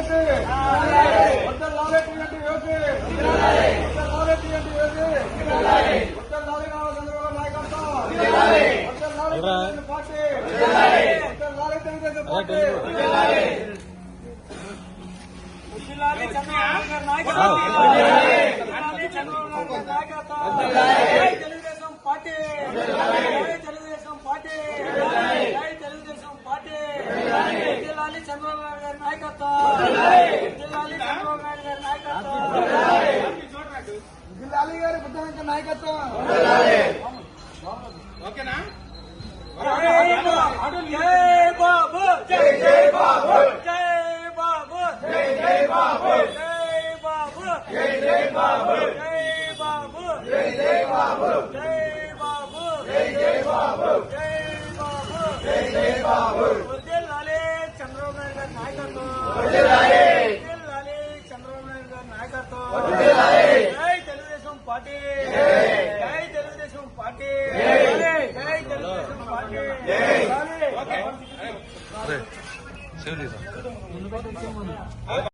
సంస్కృతి వర్ధిల్లాలి టీఎన్టీ యోగి వర్ధిల్లాలి టీఎన్టీ యోగి వర్ధిల్లాలి నారా చంద్రబాబు నాయకత్వం వర్ధిల్లాలి తెలుగుదేశం పార్టీ వర్ధిల్లాలి తెలుగుదేశం పార్టీ వర్ధిల్లాలి చంద్రబాబు గారి నాయకత్వం వర్ధిల్లాలి చంద్రబాబు గారి నాయకత్వం జై తెలుగుదేశం పార్టీ జై తెలుగుదేశం పార్టీ జై తెలుగుదేశం పార్టీ వర్ధిల్లాలి చంద్రబాబు గారి నాయకత్వం వర్ధిల్లాలి చంద్రబాబు గారి నాయకత్వం వర్ధిల్లాలి గారి బుద్ధవంత నాయకత్వం ఓకేనా జై బాబు జై జై బాబు జై బాబు జై జై బాబు జై బాబు జై జై బాబు జై బాబు జై జై బాబు జై బాబు జై జై బాబు జై బాబు జై జై బాబు వర్ధిల్లాలి చంద్రబాబు నాయుడు గారి నాయకత్వం వర్ధిల్లాలి వర్ధిల్లాలి చంద్రబాబు నాయుడు గారి నాయకత్వం వర్ధిల్లాలి జై తెలుగుదేశం పార్టీ జై తెలుగుదేశం పార్టీ జై తెలుగుదేశం పార్టీ ఓకే